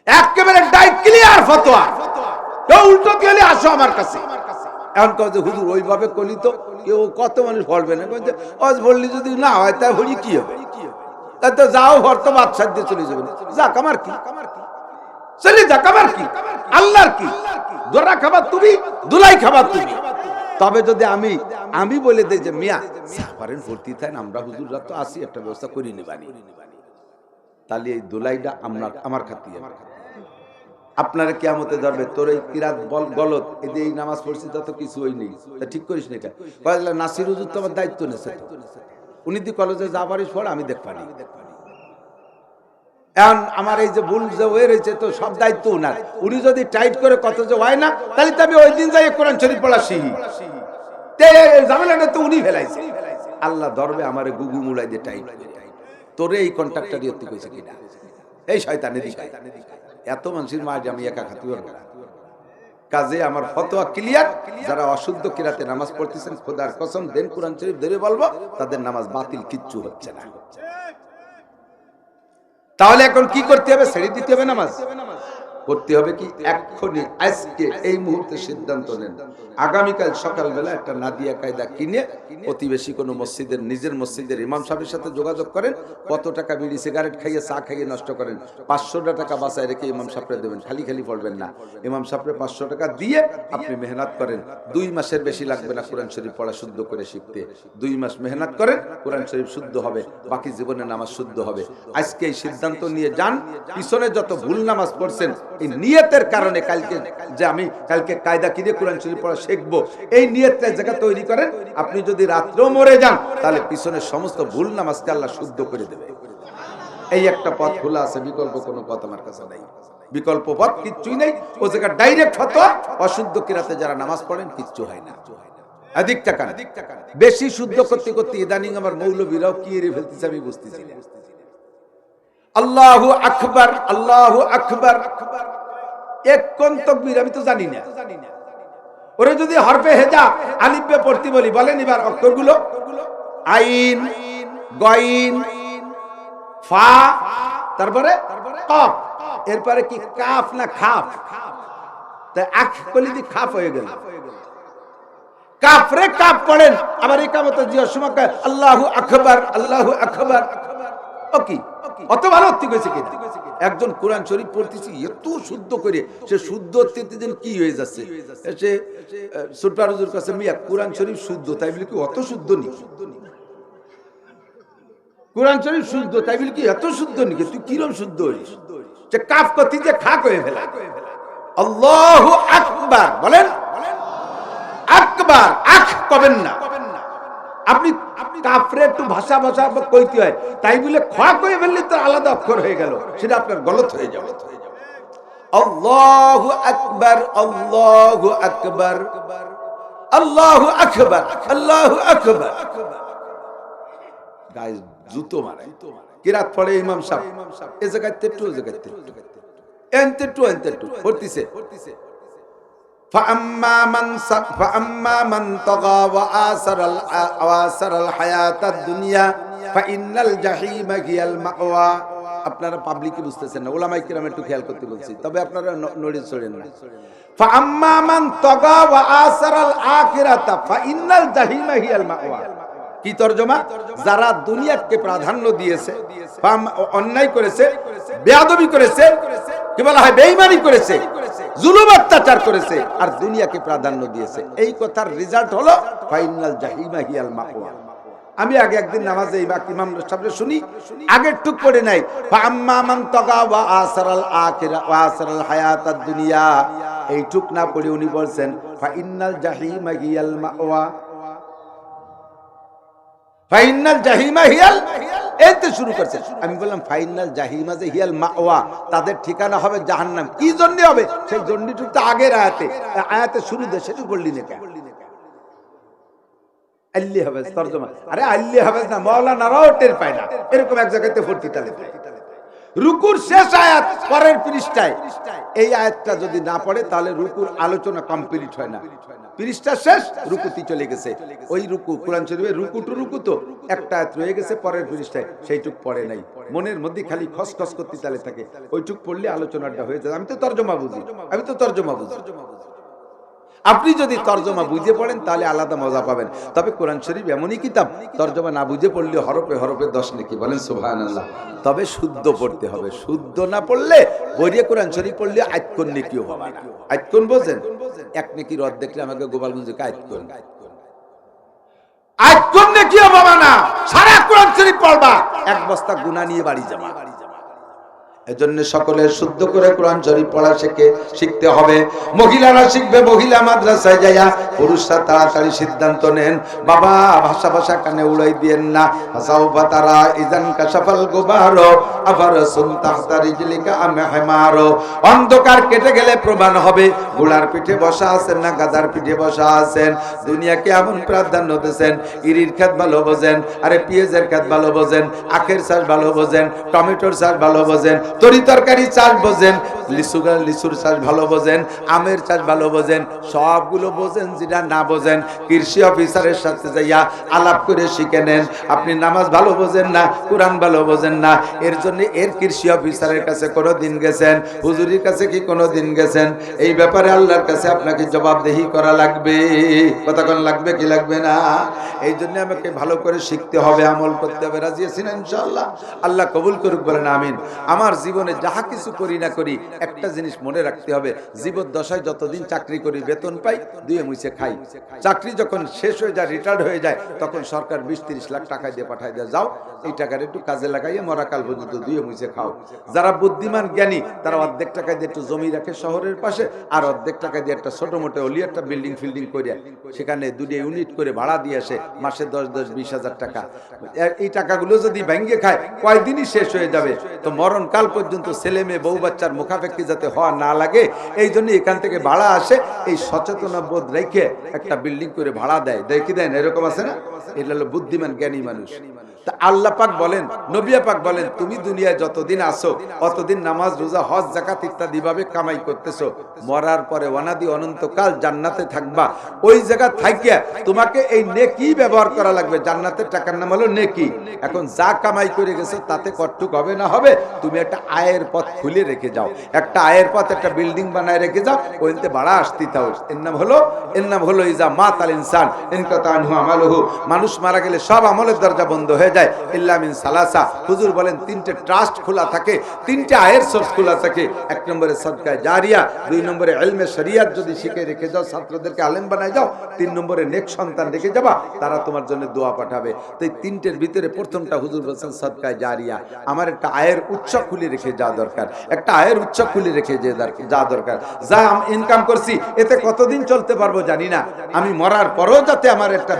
একেবারে direct clear ফতোয়া। কেউ উল্টো গেলে আসো আমার কাছে। এখন কয় যে হুজুর ওইভাবে কলি তো কেউ কত মানুষ পড়বে না, কয় যে অজ বললি যদি না হয় তা হলি কি হবে, তা তো যাও ভর্ত বাদশাহ দিয়ে চলে যাবেন, যাক আমার কি, চলে যাক আমার কি, আল্লাহর কি, দোরা খাবার তুমি, দুলাই খাবার তুমি। তবে যদি আমি বলে দেই যে মিয়া পারেন ভর্তি থাকেন, আমরা হুজুররা তো আসি, একটা ব্যবস্থা করি নিবানি, তাহলে এই দুলাইটা আমার খাতি আপনারা কিয়ামতে ধরবে, তোর এই কিরাত বল গলত এই নামাজ পড়ছিস তো কিছু হই নেই, তা ঠিক করিস না, কয়লা নাসির হুজুর তো আমার দায়িত্ব নেছে, উনি দি কলেজে যা পারিস পড়, আমি দেখবানি। এখন আমার এই যে ভুল যে হয়ে রয়েছে তো সব দায়িত্ব উনার, উনি যদি টাইট করে কত যে হয় না, তাহলে তো আমি ওই দিন যাই কোরআন শরীফ পড়া শিখি, ঝামেলাটা তো উনি ফেলাইছে। আল্লাহ ধরবে আমারে গুগু মুড়াই দিয়ে টাইট করে, তোরে এই কন্ট্রাক্টর ইয়ত্তি কইছে কিনা, এই শয়তানে দিশায় এত মানুষের মাঝে আমি একা খাতি পারবো না। কাজে আমার ফতোয়া ক্লিয়ার, যারা অশুদ্ধ কিরাতে নামাজ পড়তেছেন খোদার কসম দেন কোরআন শরীফ ধরে বলবো তাদের নামাজ বাতিল, কিচ্ছু হচ্ছে না। তাহলে এখন কি করতে হবে? ছেড়ে দিতে হবে নামাজ? করতে হবে কি এক্ষুনি আজকে এই মুহূর্তে সিদ্ধান্ত নেন, আগামীকাল সকালবেলা একটা নাদিয়া কায়দা কিনে প্রতিবেশী কোনো মসজিদের, নিজের মসজিদের ইমাম সাহেবের সাথে যোগাযোগ করেন, কত টাকা বিড়ি সিগারেট খাইয়ে চা খাইয়ে নষ্ট করেন, 500 টাকা বাঁচায় রেখে ইমাম সাহেবরে দেবেন, খালি খালি পড়বেন না। ইমাম সাহেবরে 500 টাকা দিয়ে আপনি মেহনত করেন, 2 মাসের বেশি লাগবে না কোরআন শরীফ পড়া শুদ্ধ করে শিখতে, 2 মাস মেহনত করেন, কোরআন শরীফ শুদ্ধ হবে, বাকি জীবনে নামাজ শুদ্ধ হবে। আজকে এই সিদ্ধান্ত নিয়ে যান, পিছনে যত ভুল নামাজ পড়ছেন এই নিয়তের কারণে, কালকে যে আমি কালকে কায়দা কিনে কোরআন শরীফ পড়া শিখবো, এই নিয়তটা জায়গা তৈরি করেন। আপনি যদি রাত্রেও মরে যান তাহলে পিছনের সমস্ত ভুল নামাজকে আল্লাহ শুদ্ধ করে দেবে। এই একটা পথ খোলা আছে, বিকল্প কোনো পথ আমার কাছে নাই, বিকল্প পথ কিচ্ছুই নেই। ও জায়গা ডাইরেক্ট ফতোয়া, অশুদ্ধ কিরাতে যারা নামাজ পড়েন কিচ্ছু হয় না। অধিক টাকা বেশি শুদ্ধ করতে করতে ইদানিং আমার মৌলবীরাও কি এড়ে ফেলতেছে আমি বুঝতেছি না। আল্লাহু আকবার, আল্লাহু আকবার, এক কোন তাকবীর আমি তো জানি না। ওরে যদি হরফে হেজা আলিফ বে পড়তে বলি, বলেন এবার অক্ষরগুলো, আইন, গইন, ফা, তারপরে কফ, এরপরে কি কাফ না খাফ? তাই আখ কলি দি খাফ হয়ে গেল। কাফ রে কাফ পড়েন, আবার ইকামতে জিয়ার সময় আল্লাহু আকবার, আল্লাহু আকবার। ও কি অত ভালো অর্থ কইছে কিনা? একজন কোরআন শরীফ পড়তেছি এত শুদ্ধ করে, সে শুদ্ধ অর্থের দিন কি হয়ে যাচ্ছে, সে সুলতান হুজুর কাছে মিয়া কোরআন শরীফ শুদ্ধ, তাই বলে কি অত শুদ্ধ নি? কোরআন শরীফ শুদ্ধ তাই বলে কি এত শুদ্ধ নি? তুই কিরম শুদ্ধ হইস? যে কাফ করতে যে খা কয়ে ফেলা। আল্লাহু আকবার বলেন, আকবার, আখ কবেন না আপনি, কাফরে একটু ভাষা ভাষা কইতে হয়, তাই বলে খা কয়ে ফেললে তো আলাদা অক্ষর হয়ে গেল, সেটা আপনার গলত হয়ে যাবে। আল্লাহু আকবার, আল্লাহু আকবার, আল্লাহু আকবার, আল্লাহু আকবার। গায়ে জুতো মারে কিরাত পড়ে ইমাম সাহেব, এই জায়গায় তেট্টু, এই জায়গায় তেট্টু, এনতেট্টু এনতেট্টু পড়তিছে। فأما من طغى وآثر الحياة الدنيا فإن الجحيم هي المأوى। আপনারা পাবলিকই বুঝতেছেন না, ওলামায়ে কিরাম একটু খেয়াল করতে বলছি, তবে আপনারা নড়ে চড়েন না। فأما من طغى وآثر الآخرة فإن الجحيم هي المأوى। কি তরজমা? যারা দুনিয়াকে প্রাধান্য দিয়েছে, অন্যায় করেছে, বেয়াদবি করেছে, কি বলা হয় বেঈমানি করেছে, জুলুম অত্যাচার করেছে, আর দুনিয়াকে প্রাধান্য দিয়েছে, এই কথার রেজাল্ট হলো ফাইনাল জাহিমা হিয়াল মাওয়া। আমি আগে একদিন নামাজে ইমাম সাহেব শুনি, আগের টুক পড়ে নাই, ফাআম্মা মান তাগা ওয়া আসারাল আখিরা ওয়া আসারাল হায়াতাদ দুনিয়া, এই টুক না পড়ে উনি বলছেন ফাইনাল জাহিমা হিয়াল মাওয়া, ফাইনাল জাহিমা হিয়াল, এইতে শুরু করছে। আমি বললাম ফাইনাল জাহিমা যে হিয়াল মাওয়া, তাদের ঠিকানা হবে জাহান্নাম। কি জন্য হবে? সেই জন্যটুকু তো আগের আয়াতে শুরু দে, সেটুকু বললি না কেন? আল্লি হাফেজ তরজমা, আরে আল্লি হাফেজ না, মাওলানারাও টের পায় না, এরকম এক জায়গাতে ভর্তি তালে। রুকুর শেষ আয়াত পরের পৃষ্ঠায়, এই আয়াতটা যদি না পড়ে তাহলে রুকুর আলোচনা কমপ্লিট হয় না। পৃষ্ঠা শেষ, রুকুতি চলে গেছে। ওই রুকু কোরআন শরীফে রুকু তো একটা আয়াত রয়ে গেছে পরের পৃষ্ঠায়, সেইটুক পড়ে নাই, মনের মধ্যে খালি খসখস করতে চালে থাকে। ওইটুক পড়লে আলোচনাটা হয়ে যায়। আমি তো তর্জমা বুঝি। আপনি যদি তর্জমা বুঝে পড়েন তাহলে আলাদা মজা পাবেন। তবে কোরআন শরীফ এমনই কিতাব, তর্জমা না বুঝে পড়লে হরফে হরফে 10 নেকি, বলেন সুবহানাল্লাহ। তবে শুদ্ধ পড়তে হবে, শুদ্ধ না পড়লে বইয়ে কোরআন শরীফ পড়লে আয়াতকুন নেকিও পাবে না। আয়াতকুন বোঝেন? এক নেকির অর্ধেকটা আমাকে গোপালগঞ্জে আয়াতকুন, আয়াতকুন নেকিও পাবে না। সারা কোরআন শরীফ পড়বা, এক বস্তা গুনাহ নিয়ে বাড়ি যাবা। এজন্য সকলে শুদ্ধ করে কোরআন শরীফ পড়া শিখতে হবে। মহিলারা শিখবে মহিলা মাদ্রাসায় যাইয়া, পুরুষরা তাড়াতাড়ি সিদ্ধান্ত নেন, বাবা ভাষা কানে উড়াই দিয়েন না। হাসাও বাতারা ইজান কাশাফাল গুবারো আফারসুন তাহতা রিজলিকা আম হিমারো। অন্ধকার কেটে গেলে প্রমাণ হবে ঘোড়ার পিঠে বসা আছেন না গাধার পিঠে বসা আছেন। দুনিয়াকে এমন প্রাধান্য দিয়েছেন, ইরির খেত ভালো বোঝেন, আরে পেঁয়াজের খেত ভালো বোঝেন, আখের চাষ ভালো বোঝেন, টমেটোর চাষ ভালো বোঝেন, তরি তরকারি চাষ বোঝেন, লিচুর চাষ ভালো বোঝেন, আমের চাষ ভালো বোঝেন, সবগুলো বোঝেন। যেটা না বোঝেন কৃষি অফিসারের সাথে যাইয়া আলাপ করে শিখে নেন। আপনি নামাজ ভালো বোঝেন না, কোরআন ভালো বোঝেন না, এর জন্য এর কৃষি অফিসারের কাছে কোনো দিন গেছেন, হুজুরির কাছে কি কোনো দিন গেছেন? এই ব্যাপারে আল্লাহর কাছে আপনাকে জবাবদেহি করা লাগবে। কতক্ষণ লাগবে কি লাগবে না? এই জন্য আমাকে ভালো করে শিখতে হবে, আমল করতে হবে। রাজি আছেন ইনশাআল্লাহ? আল্লাহ কবুল করুক, বলেন আমিন। আমার জীবনে যাহা কিছু করি না করি, একটা জিনিস মনে রাখতে হবে, জীবদ্দশায় যতদিন চাকরি করি বেতন পাই, দুয়ে মুছে খাই। চাকরি যখন শেষ হয়ে যায়, রিটায়ার্ড হয়ে যায়, তখন সরকার 20-30 লাখ টাকা দিয়ে পাঠায় দেয়, যাও এই টাকার একটু কাজে লাগাইয়ে মরাকাল পর্যন্ত দুয়ে মুছে খাও। যারা বুদ্ধিমান জ্ঞানী তারা অর্ধেক টাকা দিয়ে একটু জমি রাখে শহরের পাশে, আর অর্ধেক টাকা দিয়ে একটা ছোট মোটো অলি একটা বিল্ডিং ফিল্ডিং করে সেখানে 2 ইউনিট করে ভাড়া দিয়ে আসে, মাসে 10-20 হাজার টাকা। এই টাকাগুলো যদি ভেঙে খায় কয়দিনই শেষ হয়ে যাবে। তো মরণকাল পর্যন্ত ছেলে মেয়ে বউ বাচ্চার মুখাপেক্ষি যাতে হওয়া না লাগে, এই জন্য এখান থেকে ভাড়া আসে। এই সচেতনা বোধ রেখে একটা বিল্ডিং করে ভাড়া দেয়, দেখি দেন, এরকম আছে না? এটা হলো বুদ্ধিমান জ্ঞানী মানুষ। তা আল্লাহ পাক বলেন, নবী পাক বলেন, তুমি দুনিয়ায় যতদিন আসো অতদিন নামাজ রোজা হজ যাকাত ইত্যাদি ভাবে কামাই করতেছো, মরার পরে অনাদি অনন্তকাল জান্নাতে থাকবা। ওই জায়গা থাকিয়া তোমাকে এই নেকি ব্যবহার করা লাগবে। জান্নাতের টাকার নাম হলো নেকি। এখন যা কামাই করে গেছো তাতে কতটুক হবে না হবে, তুমি একটা আয়ের পথ খুলে রেখে যাও, একটা আয়ের পথ, একটা বিল্ডিং বানায় রেখে যাও, ওইতে ভাড়া আসতে থাও। এর নাম হলো ইজা মাতাল ইনসান ইনকাতা আনহু আমালুহু। মানুষ মারা গেলে সব আমলের দরজা বন্ধ হয়ে যায়, ইল্লা মিন সালাসা। হুজুর বলেন 3টে ট্রাস্ট খোলা থাকে, 3টে আয়ের সোর্স খোলা থাকে। 1 নম্বরে সদকা জারিয়া, 2 নম্বরে ইলমে শরিয়ত যদি শিখে রেখে যাও, ছাত্রদেরকে আলেম বানায় যাও, 3 নম্বরে নেক সন্তান রেখে যাবা, তারা তোমার জন্য দোয়া পাঠাবে। তো এই 3টের ভিতরে প্রথমটা হুজুর বলেন সদকা জারিয়া। আমার একটা আয়ের উৎস খুলে রেখে যাওয়া দরকার, একটা আয়ের উৎস খুলে রেখে যাওয়া দরকার। যা ইনকাম করছি এতে কতদিন চলতে পারবো জানি না, আমি মরার পরেও যাতে আমার একটা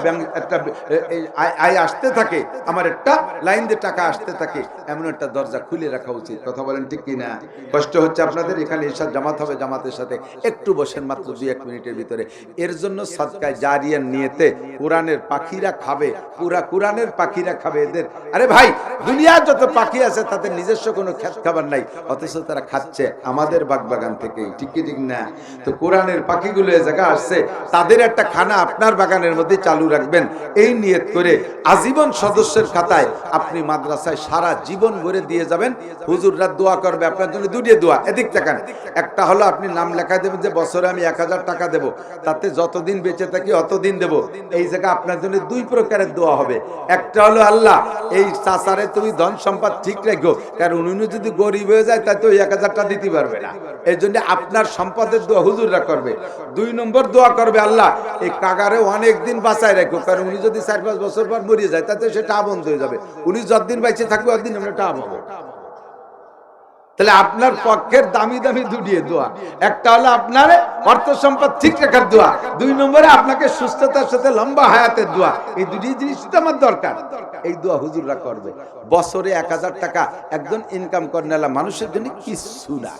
আয় আসতে থাকে, আমার একটা লাইন দিয়ে টাকা আসতে থাকে, এমন একটা দরজা খুলে রাখা উচিত। কথা বলেন ঠিক কিনা? কষ্ট হচ্ছে আপনাদের? এখানে এসব জামাত হবে, জামাতের সাথে একটু বসেন মাত্র 2-1 মিনিটের ভিতরে। এর জন্য সদকায়ে জারিয়ার নিয়তে কোরআনের পাখিরা খাবে, পুরা কোরআনের পাখিরা খাবে এদের। আরে ভাই, দুনিয়ার যত পাখি আছে তাদের নিজস্ব কোনো খেত খাবার নাই, অথচ তারা খাচ্ছে আমাদের বাগবাগান থেকেই। ঠিক কি ঠিক না? তো কোরআনের পাখিগুলো এ জায়গা আসছে, তাদের একটা খানা আপনার বাগানের মধ্যে চালু রাখবেন, এই নিয়ত করে আজীবন সদস্যের খাতায় আপনি মাদ্রাসায় সারা জীবন ভরে দিয়ে যাবেন। হুজুররা দোয়া করবে আপনার জন্য। 2টি দোয়া, এদিক তাকান। একটা হলো আপনি নাম লেখা দেবেন যে বছরে আমি 1000 টাকা দেব, তাতে যতদিন বেঁচে থাকি অতদিন দেব। এই জায়গা আপনার জন্য 2 প্রকারের দোয়া হবে। একটা হলো, আল্লাহ এই চাচারে তুমি ধন সম্পদ ঠিক রাখো, কারণ উনি যদি গরিব হয়ে যায় তাই তো 1000 টাকা দিতে পারবে না, এই জন্য আপনার সম্পদের দোয়া হুজুররা করবে। 2 নম্বর দোয়া করবে, আল্লাহ এই কাগারে অনেক দিন বাঁচায় রাখো, কারণ উনি যদি 4-5 বছর পর মরিয়ে যায় তাতে সেটা বন্ধ হয়ে যাবে। উনি যতদিন বেঁচে থাকবে ততদিন আমরা টাকা পাবো। তাহলে আপনার পক্ষের দামি দামি 2টি দোয়া, একটা হলো আপনার অর্থ সম্পদ ঠিক রাখার দোয়া, 2 নম্বরে আপনাকে সুস্থতার সাথে লম্বা হায়াতের দোয়া। এই 2টি জিনিস তো আমার দরকার। এই দোয়া হুজুররা করবে। বছরে 1000 টাকা একজন ইনকাম করেন মানুষের জন্য কিছু না।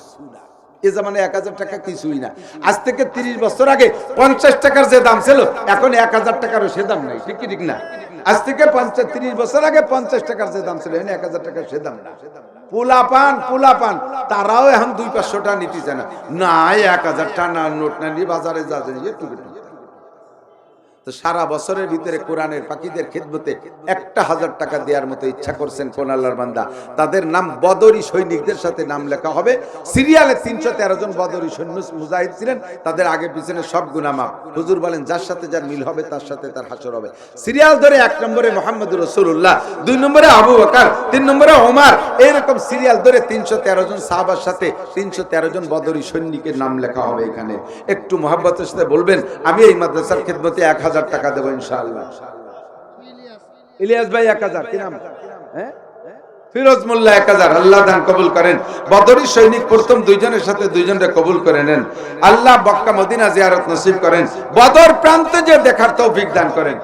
এ জামানে 1000 টাকা কিছুই না। আজ থেকে 30 বছর আগে 50 টাকার যে দাম ছিল, এখন 1000 টাকারও সে দাম নাই। ঠিক কি ঠিক না? আজ থেকে 30 বছর আগে 50 টাকার যে দাম ছিল, এখন 1000 টাকার সে দাম না। পোলাপান তারাও এখন 200-500 টাকা নিতেছে না, না 1000 টাকা নোট না নিয়ে বাজারে যাচ্ছে একটু। তো সারা বছরের ভিতরে কোরআনের পাখিদের খেদমতে 1000 টাকা দেওয়ার মতো ইচ্ছা করছেন কোন আল্লাহর বান্দা, তাদের নাম বদরি সৈনিকদের সাথে নাম লেখা হবে। সিরিয়ালে 313 জন বদরি সৈন্য মুজাহিদ ছিলেন, তাদের আগে পিছনে সব গুনাহ মাফ। হুজুর বলেন যার সাথে যার মিল হবে তার সাথে তার হাসর হবে। সিরিয়াল ধরে 1 নম্বরে মুহাম্মদুর রাসূলুল্লাহ, 2 নম্বরে আবু বকর, 3 নম্বরে ওমর, এরকম সিরিয়াল ধরে 313 জন সাহাবার সাথে 313 জন বদরি সৈনিকের নাম লেখা হবে এখানে। একটু মহব্বতের সাথে বলবেন আমি এই মাদ্রাসার খেদমতে 1000 টাকা দেবো ইনশাআল্লাহ। ইলিয়াস ভাই 1000, কি নাম? ফিরোজ মোল্লা 1000, আল্লাহ দান কবুল করেন। বদরি সৈনিক প্রথম 2 জনের সাথে 2 জনকে কবুল করে নেন। আল্লাহ মক্কা মদিনা জিয়ারত নসিব করেন, বদর প্রান্তে যে দেখার তৌফিক দান করেন।